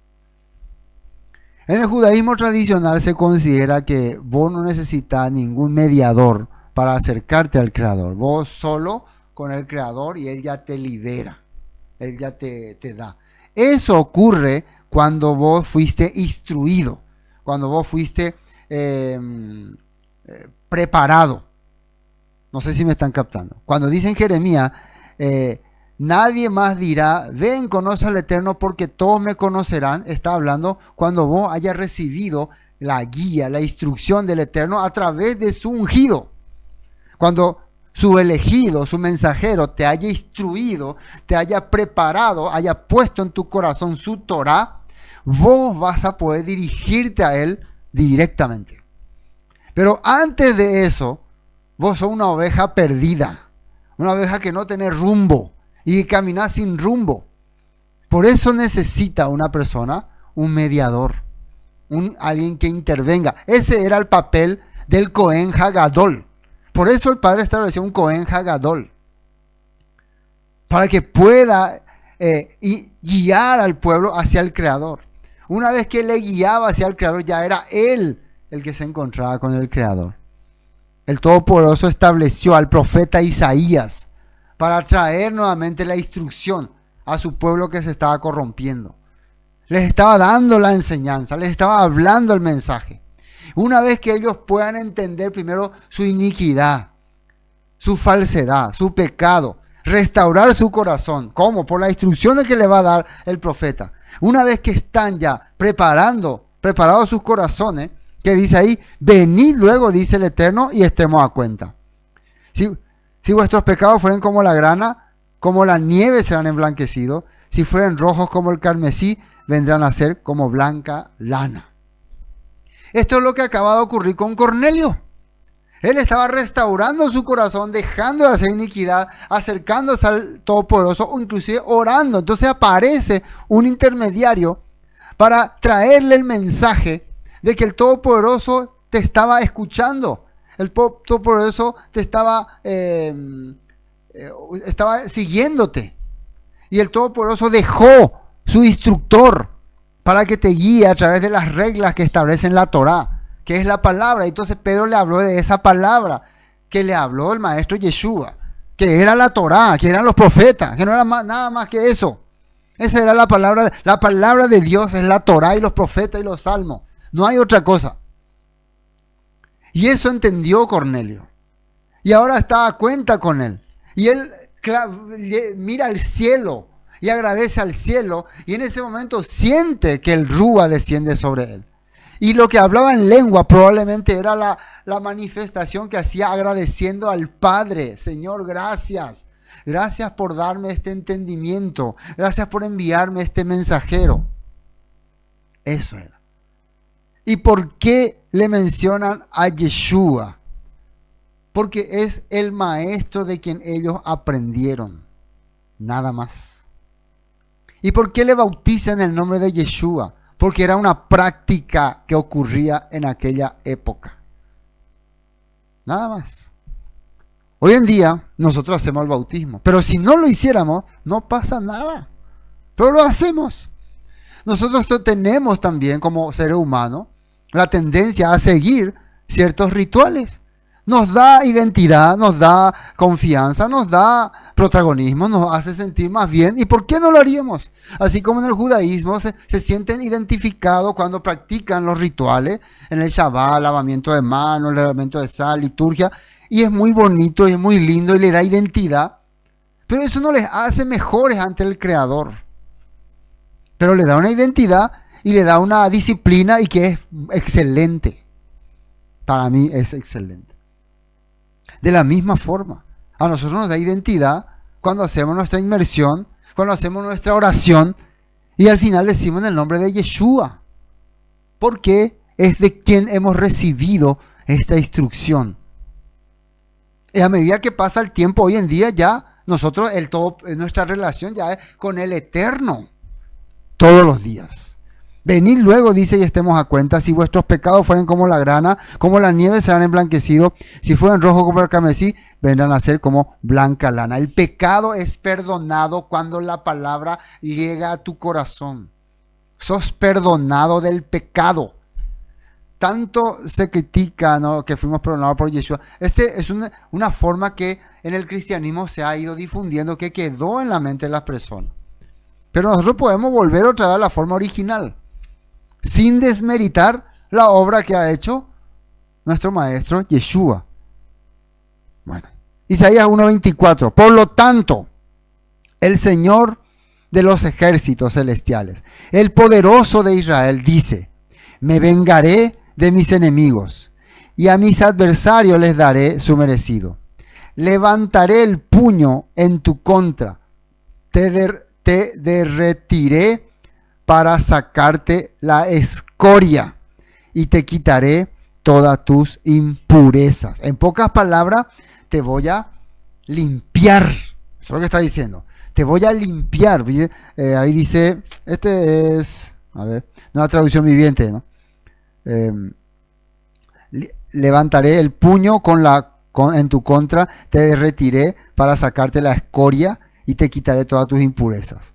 En el judaísmo tradicional se considera que vos no necesitas ningún mediador para acercarte al Creador. Vos solo con el Creador y Él ya te libera. Él ya te da. Eso ocurre cuando vos fuiste instruido, cuando vos fuiste preparado. No sé si me están captando. Cuando dice en Jeremías, nadie más dirá, ven, conoce al Eterno porque todos me conocerán. Está hablando cuando vos hayas recibido la guía, la instrucción del Eterno a través de su ungido. Cuando su elegido, su mensajero te haya instruido, te haya preparado, haya puesto en tu corazón su Torá, vos vas a poder dirigirte a él directamente. Pero antes de eso, vos sos una oveja perdida, una oveja que no tiene rumbo y que camina sin rumbo. Por eso necesita una persona, un mediador, alguien que intervenga. Ese era el papel del Cohen Hagadol. Por eso el Padre estableció un Cohen Hagadol, para que pueda guiar al pueblo hacia el Creador. Una vez que le guiaba hacia el Creador, ya era él el que se encontraba con el Creador. El Todopoderoso estableció al profeta Isaías para traer nuevamente la instrucción a su pueblo que se estaba corrompiendo. Les estaba dando la enseñanza, les estaba hablando el mensaje. Una vez que ellos puedan entender primero su iniquidad, su falsedad, su pecado, restaurar su corazón. ¿Cómo? Por las instrucciones que le va a dar el profeta. Una vez que están ya preparados sus corazones, que dice ahí, venid luego, dice el Eterno, y estemos a cuenta. Si vuestros pecados fueren como la grana, como la nieve serán emblanquecidos. Si fueren rojos como el carmesí, vendrán a ser como blanca lana. Esto es lo que acaba de ocurrir con Cornelio. Él estaba restaurando su corazón, dejando de hacer iniquidad, acercándose al Todopoderoso o inclusive orando. Entonces aparece un intermediario para traerle el mensaje de que el Todopoderoso te estaba escuchando. El Todopoderoso te estaba siguiéndote. Y el Todopoderoso dejó su instructor para que te guíe a través de las reglas que establecen la Torá, que es la palabra. Entonces Pedro le habló de esa palabra que le habló el maestro Yeshua, que era la Torá, que eran los profetas, que no era nada más que eso. Esa era la palabra. La palabra de Dios es la Torá y los profetas y los salmos. No hay otra cosa. Y eso entendió Cornelio. Y ahora está a cuenta con él. Y él mira al cielo y agradece al cielo. Y en ese momento siente que el Rúa desciende sobre él. Y lo que hablaba en lengua probablemente era la manifestación que hacía agradeciendo al Padre. Señor, gracias. Gracias por darme este entendimiento. Gracias por enviarme este mensajero. Eso era. ¿Y por qué le mencionan a Yeshua? Porque es el maestro de quien ellos aprendieron. Nada más. ¿Y por qué le bautizan el nombre de Yeshua? Porque era una práctica que ocurría en aquella época. Nada más. Hoy en día nosotros hacemos el bautismo. Pero si no lo hiciéramos, no pasa nada. Pero lo hacemos. Nosotros tenemos también como seres humanos la tendencia a seguir ciertos rituales. Nos da identidad, nos da confianza, nos da protagonismo, nos hace sentir más bien. ¿Y por qué no lo haríamos? Así como en el judaísmo se sienten identificados cuando practican los rituales, en el Shabbat, lavamiento de manos, lavamiento de sal, liturgia, y es muy bonito y es muy lindo y le da identidad, pero eso no les hace mejores ante el Creador. Pero le da una identidad y le da una disciplina y que es excelente. Para mí es excelente. De la misma forma, a nosotros nos da identidad cuando hacemos nuestra inmersión, cuando hacemos nuestra oración y al final decimos en el nombre de Yeshua. Porque es de quien hemos recibido esta instrucción. Y a medida que pasa el tiempo, hoy en día ya nosotros, nuestra relación ya es con el Eterno. Todos los días. Venid luego, dice, y estemos a cuenta. Si vuestros pecados fueren como la grana, como la nieve serán emblanquecidos. Si fueren rojos como el carmesí, vendrán a ser como blanca lana. El pecado es perdonado cuando la palabra llega a tu corazón. Sos perdonado del pecado. Tanto se critica, ¿no?, que fuimos perdonados por Yeshua. Es una forma que en el cristianismo se ha ido difundiendo, que quedó en la mente de las personas. Pero nosotros podemos volver otra vez a la forma original, sin desmeritar la obra que ha hecho nuestro maestro Yeshua. Bueno, Isaías 1:24. Por lo tanto, el Señor de los ejércitos celestiales, el poderoso de Israel, dice: me vengaré de mis enemigos y a mis adversarios les daré su merecido. Levantaré el puño en tu contra, te derretiré para sacarte la escoria y te quitaré todas tus impurezas. En pocas palabras, te voy a limpiar. Eso es lo que está diciendo. Te voy a limpiar. Ahí dice, una traducción viviente, ¿no? Levantaré el puño en tu contra, te derretiré para sacarte la escoria y te quitaré todas tus impurezas.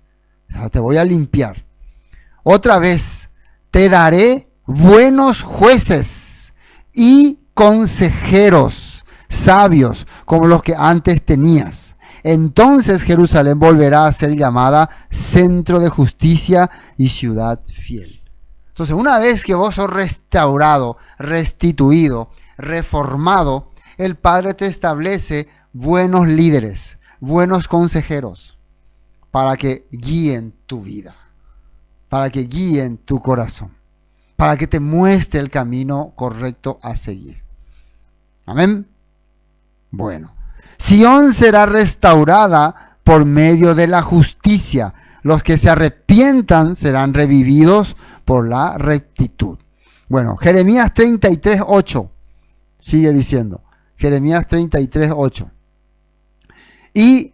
O sea, te voy a limpiar. Otra vez, te daré buenos jueces y consejeros sabios como los que antes tenías. Entonces Jerusalén volverá a ser llamada centro de justicia y ciudad fiel. Entonces, una vez que vos sos restaurado, restituido, reformado, el Padre te establece buenos líderes, buenos consejeros, para que guíen tu vida, para que guíen tu corazón, para que te muestre el camino correcto a seguir. Amén. Bueno, Sión será restaurada por medio de la justicia. Los que se arrepientan serán revividos por la rectitud. Bueno, Jeremías 33:8 sigue diciendo. Jeremías 33:8. Y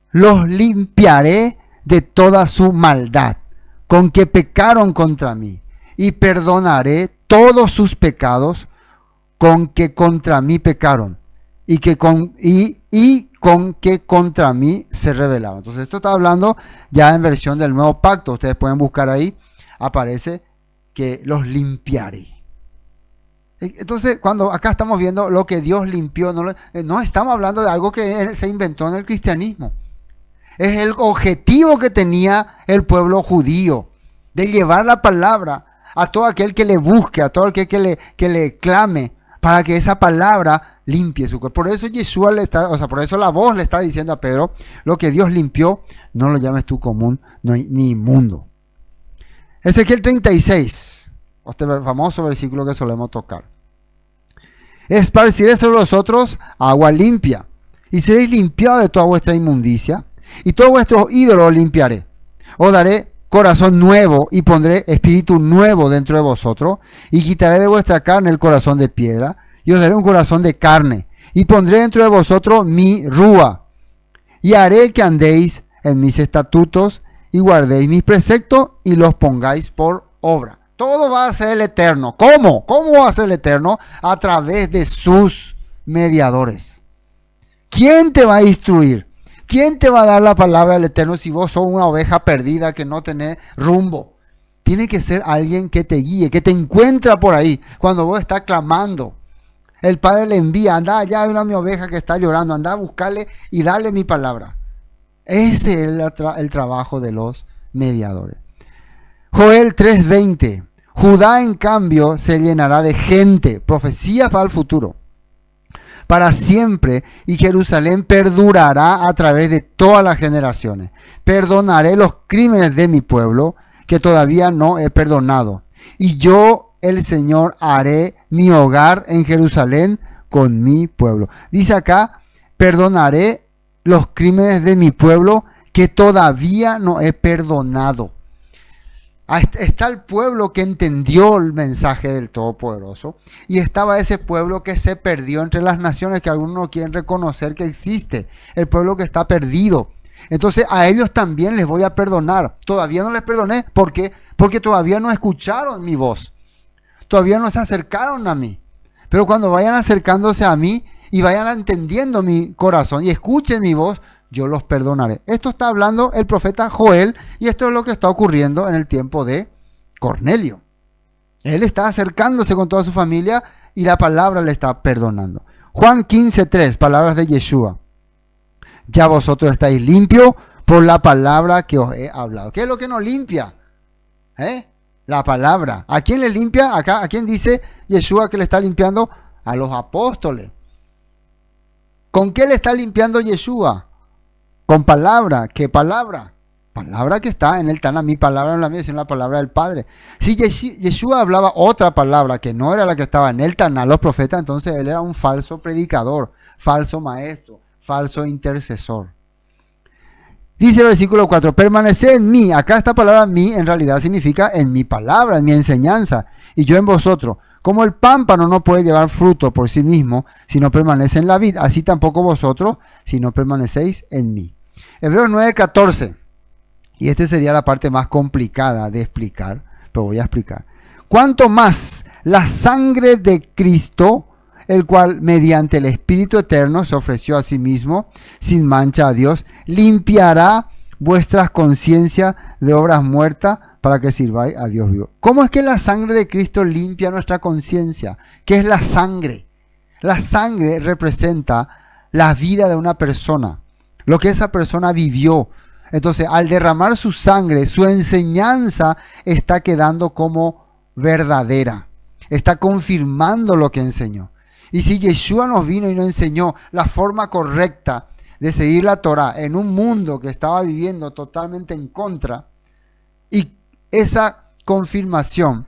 los limpiaré de toda su maldad, con que pecaron contra mí, y perdonaré todos sus pecados, con que contra mí pecaron, y con que contra mí se rebelaron. Entonces esto está hablando ya en versión del nuevo pacto. Ustedes pueden buscar ahí, aparece que los limpiaré. Entonces, cuando acá estamos viendo lo que Dios limpió, no estamos hablando de algo que se inventó en el cristianismo. Es el objetivo que tenía el pueblo judío, de llevar la palabra a todo aquel que le busque, a todo aquel que le clame, para que esa palabra limpie su cuerpo. Por eso Yeshua por eso la voz le está diciendo a Pedro, lo que Dios limpió, no lo llames tú común ni inmundo. Ezequiel 36. Este famoso versículo que solemos tocar. Esparciré sobre vosotros agua limpia, y seréis limpiados de toda vuestra inmundicia, y todos vuestros ídolos limpiaré. Os daré corazón nuevo, y pondré espíritu nuevo dentro de vosotros, y quitaré de vuestra carne el corazón de piedra, y os daré un corazón de carne, y pondré dentro de vosotros mi rúa, y haré que andéis en mis estatutos, y guardéis mis preceptos, y los pongáis por obra. Todo va a ser el Eterno. ¿Cómo? ¿Cómo va a ser el Eterno? A través de sus mediadores. ¿Quién te va a instruir? ¿Quién te va a dar la palabra del Eterno si vos sos una oveja perdida que no tenés rumbo? Tiene que ser alguien que te guíe, que te encuentra por ahí cuando vos estás clamando. El Padre le envía, anda, allá hay mi oveja que está llorando, anda a buscarle y darle mi palabra. Ese es el trabajo de los mediadores. Joel 3:20. Judá, en cambio, se llenará de gente, profecías para el futuro, para siempre, y Jerusalén perdurará a través de todas las generaciones. Perdonaré los crímenes de mi pueblo, que todavía no he perdonado. Y yo, el Señor, haré mi hogar en Jerusalén con mi pueblo. Dice acá, perdonaré los crímenes de mi pueblo, que todavía no he perdonado. Está el pueblo que entendió el mensaje del Todopoderoso, y estaba ese pueblo que se perdió entre las naciones, que algunos no quieren reconocer que existe, el pueblo que está perdido. Entonces a ellos también les voy a perdonar. Todavía no les perdoné, ¿por qué? Porque todavía no escucharon mi voz, todavía no se acercaron a mí. Pero cuando vayan acercándose a mí y vayan entendiendo mi corazón y escuchen mi voz, yo los perdonaré. Esto está hablando el profeta Joel, y esto es lo que está ocurriendo en el tiempo de Cornelio. Él está acercándose con toda su familia y la palabra le está perdonando. Juan 15:3, palabras de Yeshua. Ya vosotros estáis limpios por la palabra que os he hablado. ¿Qué es lo que nos limpia? La palabra. ¿A quién le limpia? Acá, ¿a quién dice Yeshua que le está limpiando? A los apóstoles. ¿Con qué le está limpiando Yeshua? Con palabra. ¿Qué palabra? Palabra que está en el Tana, mi palabra no es la mía, sino la palabra del Padre. Si Yeshua hablaba otra palabra que no era la que estaba en el Tana, los profetas, entonces él era un falso predicador, falso maestro, falso intercesor. Dice el versículo 4, permaneced en mí. Acá esta palabra mí en realidad significa en mi palabra, en mi enseñanza, y yo en vosotros. Como el pámpano no puede llevar fruto por sí mismo si no permanece en la vid, así tampoco vosotros si no permanecéis en mí. Hebreos 9:14. Y esta sería la parte más complicada de explicar, pero voy a explicar. Cuanto más la sangre de Cristo, el cual mediante el Espíritu Eterno se ofreció a sí mismo sin mancha a Dios, limpiará vuestras conciencias de obras muertas para que sirváis a Dios vivo. ¿Cómo es que la sangre de Cristo limpia nuestra conciencia? ¿Qué es la sangre? La sangre representa la vida de una persona, lo que esa persona vivió. Entonces, al derramar su sangre, su enseñanza está quedando como verdadera. Está confirmando lo que enseñó. Y si Yeshua nos vino y nos enseñó la forma correcta de seguir la Torá en un mundo que estaba viviendo totalmente en contra, y esa confirmación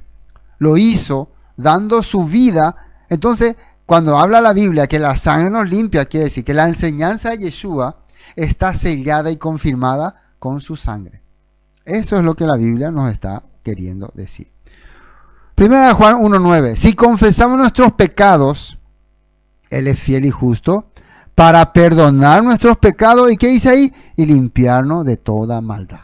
lo hizo dando su vida, entonces cuando habla la Biblia que la sangre nos limpia, quiere decir que la enseñanza de Yeshua está sellada y confirmada con su sangre. Eso es lo que la Biblia nos está queriendo decir. Primera de Juan 1:9. Si confesamos nuestros pecados, Él es fiel y justo para perdonar nuestros pecados. ¿Y qué dice ahí? Y limpiarnos de toda maldad.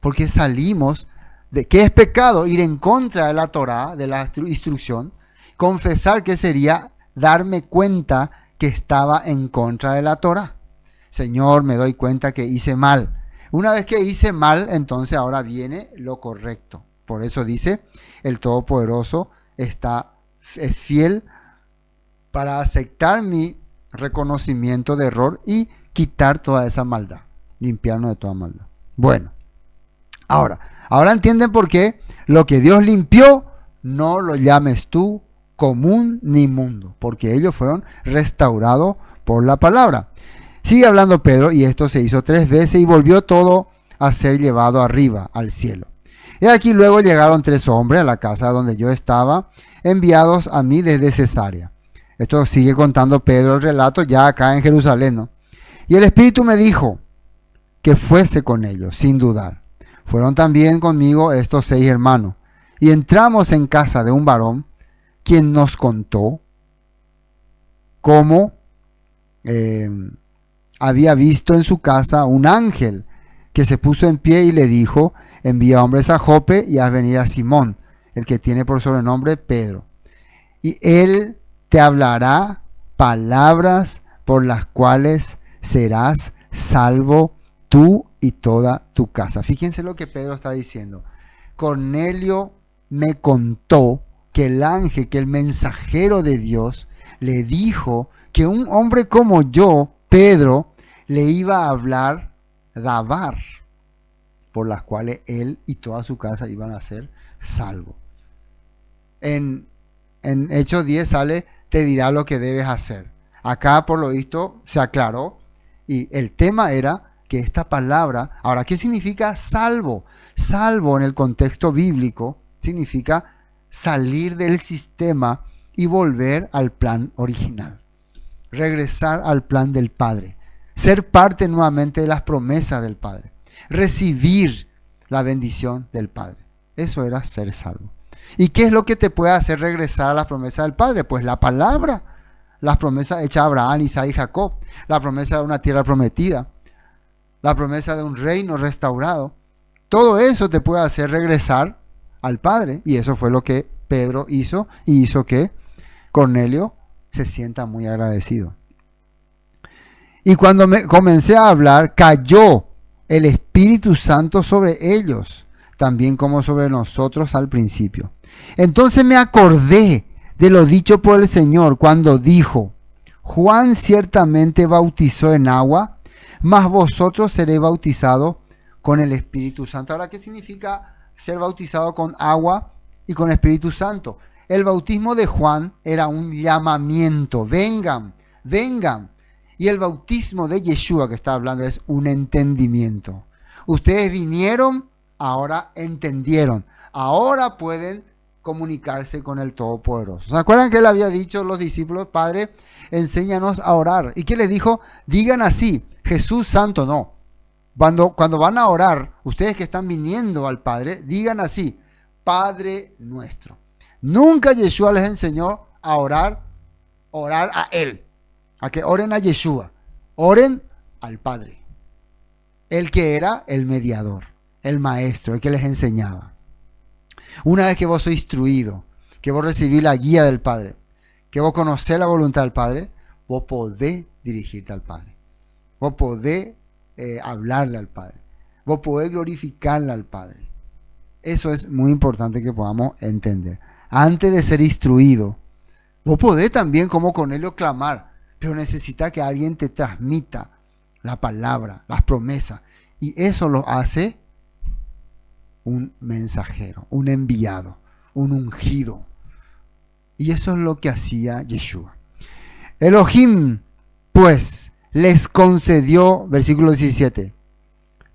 Porque salimos de ¿qué es pecado? Ir en contra de la Torá, de la instrucción. Confesar que sería darme cuenta que estaba en contra de la Torá. Señor, me doy cuenta que hice mal. Una vez que hice mal, entonces ahora viene lo correcto. Por eso dice, el Todopoderoso es fiel para aceptar mi reconocimiento de error y quitar toda esa maldad, limpiarnos de toda maldad. Bueno, ahora entienden por qué lo que Dios limpió, no lo llames tú común ni inmundo, porque ellos fueron restaurados por la palabra. Sigue hablando Pedro, y esto se hizo 3 veces y volvió todo a ser llevado arriba, al cielo. Y aquí luego llegaron 3 hombres a la casa donde yo estaba, enviados a mí desde Cesarea. Esto sigue contando Pedro el relato ya acá en Jerusalén, ¿no? Y el Espíritu me dijo que fuese con ellos, sin dudar. Fueron también conmigo estos 6 hermanos. Y entramos en casa de un varón, quien nos contó cómo había visto en su casa un ángel que se puso en pie y le dijo: envía hombres a Jope y haz venir a Simón, el que tiene por sobrenombre Pedro. Y él te hablará palabras por las cuales serás salvo tú y toda tu casa. Fíjense lo que Pedro está diciendo. Cornelio me contó que el ángel, que el mensajero de Dios, le dijo que un hombre como yo, Pedro, le iba a hablar davar, por las cuales él y toda su casa iban a ser salvos. En Hechos 10 sale, te dirá lo que debes hacer. Acá por lo visto se aclaró y el tema era que esta palabra, ahora, ¿qué significa salvo? Salvo en el contexto bíblico significa salir del sistema y volver al plan original. Regresar al plan del Padre. Ser parte nuevamente de las promesas del Padre. Recibir la bendición del Padre. Eso era ser salvo. ¿Y qué es lo que te puede hacer regresar a las promesas del Padre? Pues la palabra. Las promesas hechas a Abraham, Isaac y Jacob. La promesa de una tierra prometida. La promesa de un reino restaurado. Todo eso te puede hacer regresar al Padre. Y eso fue lo que Pedro hizo. Y hizo que Cornelio se sienta muy agradecido. Y cuando comencé a hablar, cayó el Espíritu Santo sobre ellos, también como sobre nosotros al principio. Entonces me acordé de lo dicho por el Señor cuando dijo: Juan ciertamente bautizó en agua, mas vosotros seréis bautizados con el Espíritu Santo. Ahora, ¿qué significa ser bautizado con agua y con Espíritu Santo? El bautismo de Juan era un llamamiento: vengan, vengan. Y el bautismo de Yeshua que está hablando es un entendimiento. Ustedes vinieron, ahora entendieron. Ahora pueden comunicarse con el Todopoderoso. ¿Se acuerdan que él había dicho a los discípulos: Padre, enséñanos a orar? ¿Y qué les dijo? Digan así: Jesús Santo no. Cuando van a orar, ustedes que están viniendo al Padre, digan así: Padre nuestro. Nunca Yeshua les enseñó a orar a Él. A que oren a Yeshua, oren al Padre, el que era el mediador, el maestro, el que les enseñaba. Una vez que vos sois instruido, que vos recibís la guía del Padre, que vos conocés la voluntad del Padre, vos podés dirigirte al Padre, vos podés hablarle al Padre, vos podés glorificarle al Padre. Eso es muy importante que podamos entender. Antes de ser instruido, vos podés también, como Cornelio, clamar, pero necesita que alguien te transmita la palabra, las promesas. Y eso lo hace un mensajero, un enviado, un ungido. Y eso es lo que hacía Yeshua. Elohim, pues, les concedió, versículo 17,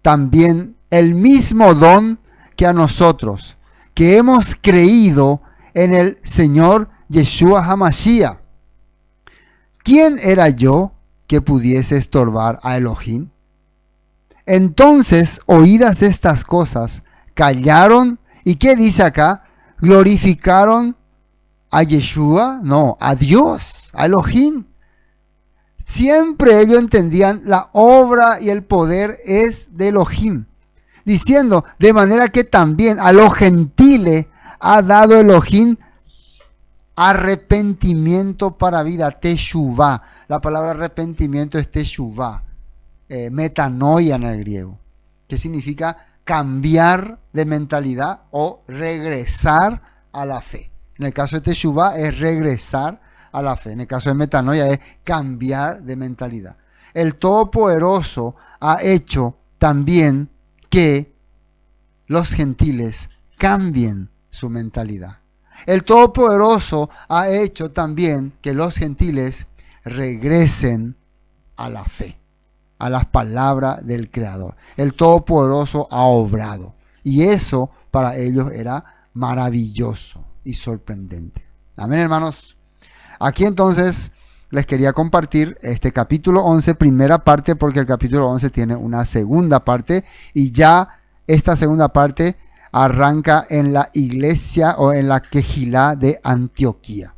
también el mismo don que a nosotros, que hemos creído en el Señor Yeshua HaMashiach. ¿Quién era yo que pudiese estorbar a Elohim? Entonces, oídas estas cosas, callaron, ¿y qué dice acá? ¿Glorificaron a Yeshua? No, a Dios, a Elohim. Siempre ellos entendían la obra y el poder es de Elohim, diciendo, de manera que también a los gentiles ha dado Elohim arrepentimiento para vida, teshuvah. La palabra arrepentimiento es teshuvah, metanoia en el griego, que significa cambiar de mentalidad o regresar a la fe. En el caso de teshuvah es regresar a la fe. En el caso de metanoia es cambiar de mentalidad. El Todopoderoso ha hecho también que los gentiles cambien su mentalidad. El Todopoderoso ha hecho también que los gentiles regresen a la fe, a las palabras del Creador. El Todopoderoso ha obrado. Y eso para ellos era maravilloso y sorprendente. Amén, hermanos. Aquí entonces les quería compartir este capítulo 11, primera parte, porque el capítulo 11 tiene una segunda parte y ya esta segunda parte arranca en la iglesia o en la Quejilá de Antioquía.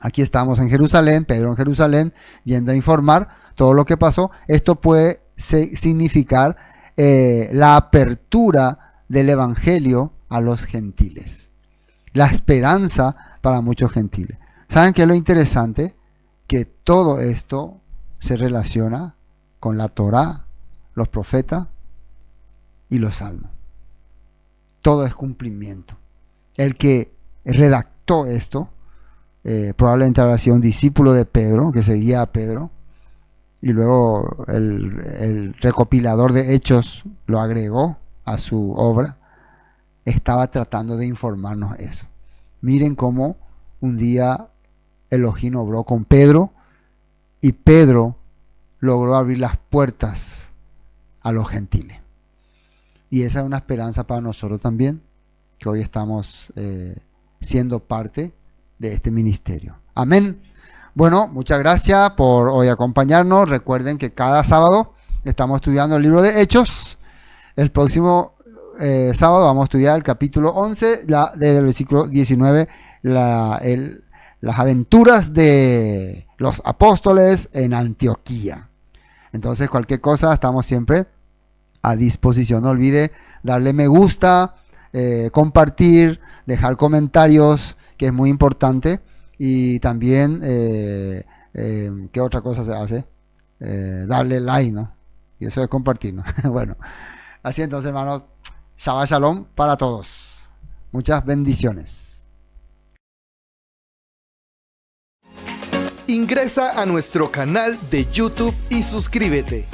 Aquí estamos en Jerusalén, Pedro en Jerusalén, yendo a informar todo lo que pasó. Esto puede significar la apertura del evangelio a los gentiles, la esperanza para muchos gentiles. ¿Saben qué es lo interesante? Que todo esto se relaciona con la Torá, los profetas y los salmos. Todo es cumplimiento. El que redactó esto, probablemente habrá sido un discípulo de Pedro, que seguía a Pedro, y luego el recopilador de hechos lo agregó a su obra. Estaba tratando de informarnos eso. Miren cómo un día Elohim obró con Pedro y Pedro logró abrir las puertas a los gentiles. Y esa es una esperanza para nosotros también, que hoy estamos siendo parte de este ministerio. Amén. Bueno, muchas gracias por hoy acompañarnos. Recuerden que cada sábado estamos estudiando el libro de Hechos. El próximo sábado vamos a estudiar el capítulo 11, desde el versículo 19, las aventuras de los apóstoles en Antioquía. Entonces, cualquier cosa, estamos siempre a disposición. No olvide darle me gusta, compartir, dejar comentarios, que es muy importante. Y también, ¿qué otra cosa se hace? Darle like, ¿no? Y eso es compartir, ¿no? Bueno, así entonces, hermanos, Shabbat Shalom para todos. Muchas bendiciones. Ingresa a nuestro canal de YouTube y suscríbete.